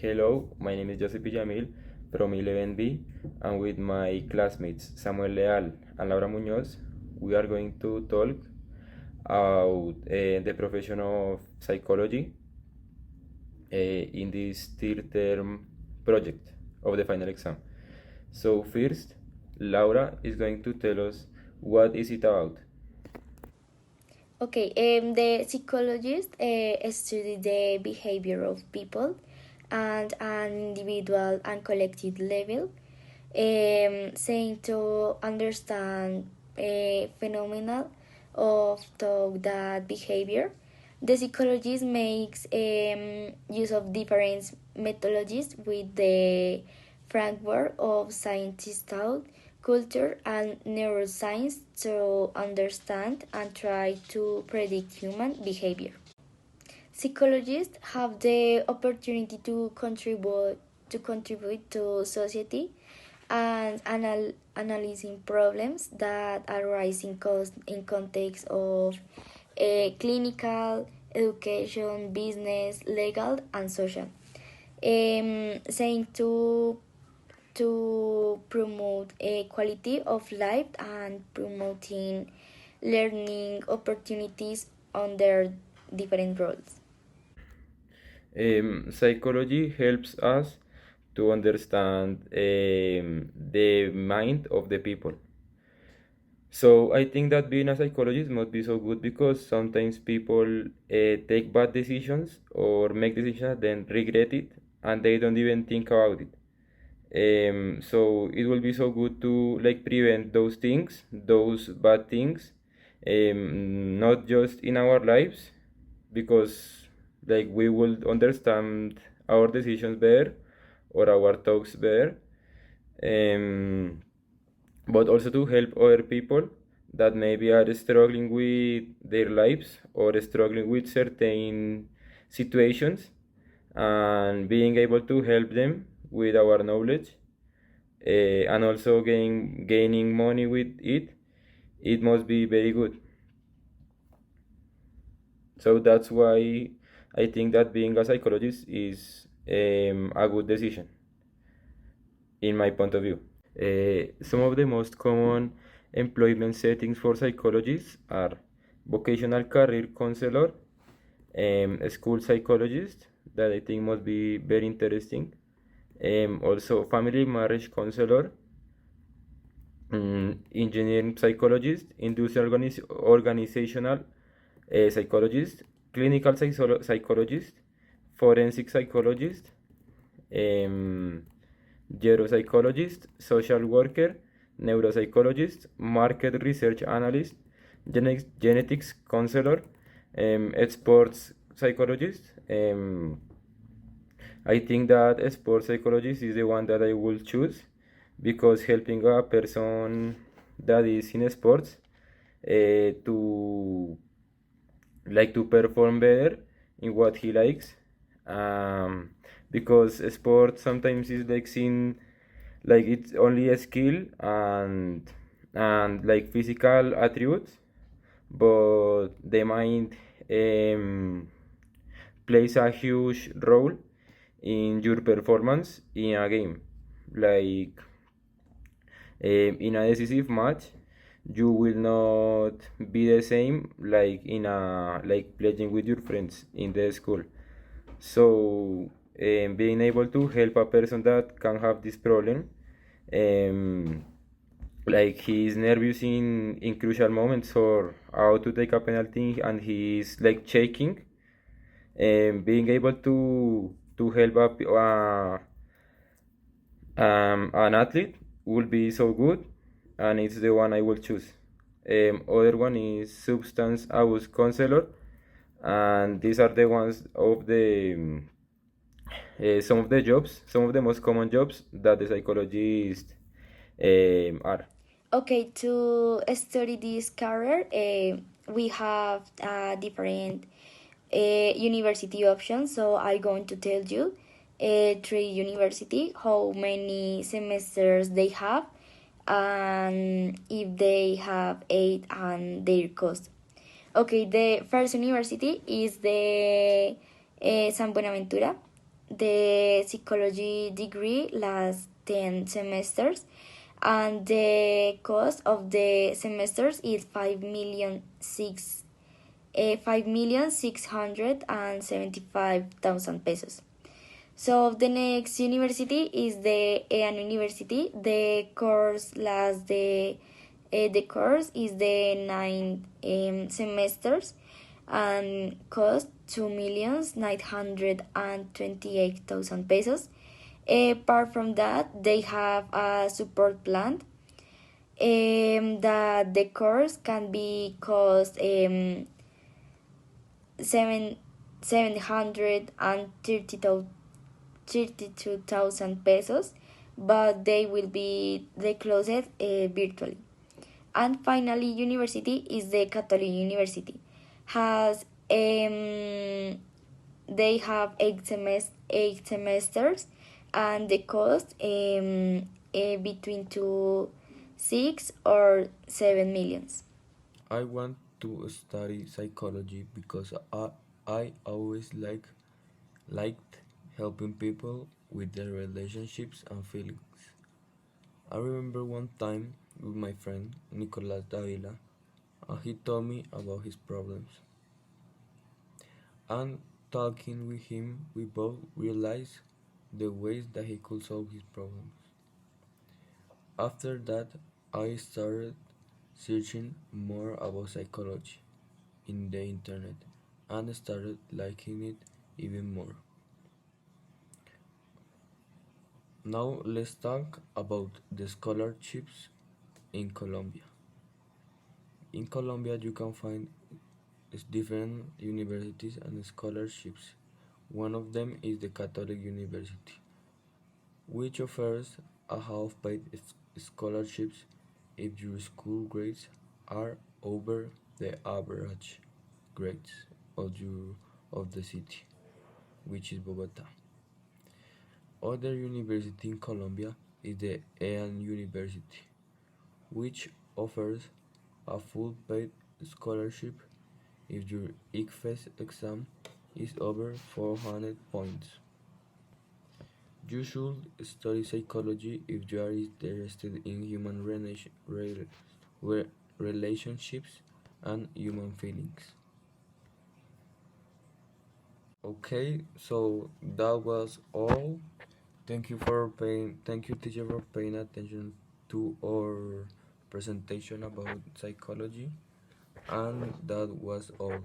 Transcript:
Hello, my name is Joseph Villamil from 11B, and with my classmates Samuel Leal and Laura Muñoz, we are going to talk about the profession of psychology in this third term project of the final exam. So first, Laura is going to tell us what is it about. Okay, the psychologists study the behavior of people and an individual and collective level, saying to understand a phenomenon of that behavior. The psychologist makes use of different methodologies with the framework of scientist thought, culture, and neuroscience to understand and try to predict human behavior. Psychologists have the opportunity to contribute to society and analyzing problems that arise in context of clinical, education, business, legal, and social. Saying to promote a quality of life and promoting learning opportunities under different roles. Psychology helps us to understand the mind of the people. So I think that being a psychologist must be so good because sometimes people take bad decisions or make decisions then regret it and they don't even think about it. So it will be so good to like prevent those things, those bad things, not just in our lives, because like we will understand our decisions better or our talks better, um, but also to help other people that maybe are struggling with their lives or struggling with certain situations, and being able to help them with our knowledge, and also gaining money with it must be very good. So that's why I think that being a psychologist is a good decision in my point of view. Some of the most common employment settings for psychologists are vocational career counselor, school psychologist, that I think must be very interesting, also family marriage counselor, engineering psychologist, industrial organizational psychologist, clinical psychologist, forensic psychologist, um, geropsychologist, social worker, neuropsychologist, market research analyst, genetics counselor, sports psychologist. I think that sports psychologist is the one that I will choose because helping a person that is in sports to to perform better in what he likes, because sport sometimes is like seen like it's only a skill and like physical attributes, but the mind plays a huge role in your performance in a game, like in a decisive match you will not be the same like in a like playing with your friends in the school. So being able to help a person that can have this problem, um, like he is nervous in crucial moments or how to take a penalty and he is like shaking, being able to help an athlete will be so good, and it's the one I will choose. Other one is substance abuse counselor, and these are the ones of the some of the jobs, some of the most common jobs that the psychologists are. Okay, to study this career, we have different university options. So I'm going to tell you three university, how many semesters they have, and if they have eight and their cost. Okay, the first university is the San Buenaventura. the psychology degree lasts 10 semesters, and the cost of the semesters is 5,675,000 pesos. So the next university is the EAN University. The course is the 9 semesters and cost 2,928,000 pesos. Apart from that, they have a support plan that the course can be cost seven 732,000 pesos, but they will be the closed virtually. And finally, university is the Catholic University. Has They have 8 semesters, and the cost between 6 or 7 millions. I want to study psychology because I always liked helping people with their relationships and feelings. I remember one time with my friend Nicolas Davila, and he told me about his problems. And talking with him, we both realized the ways that he could solve his problems. After that, I started searching more about psychology in the internet and started liking it even more. Now let's talk about the scholarships in Colombia. In Colombia, you can find different universities and scholarships. One of them is the Catholic University, which offers a half-paid scholarships if your school grades are over the average grades of the city, which is Bogota. Other university in Colombia is the EAN University, which offers a full paid scholarship if your ICFES exam is over 400 points. You should study psychology if you are interested in human relationships and human feelings. Okay, so that was all. Thank you teacher for paying attention to our presentation about psychology, and that was all.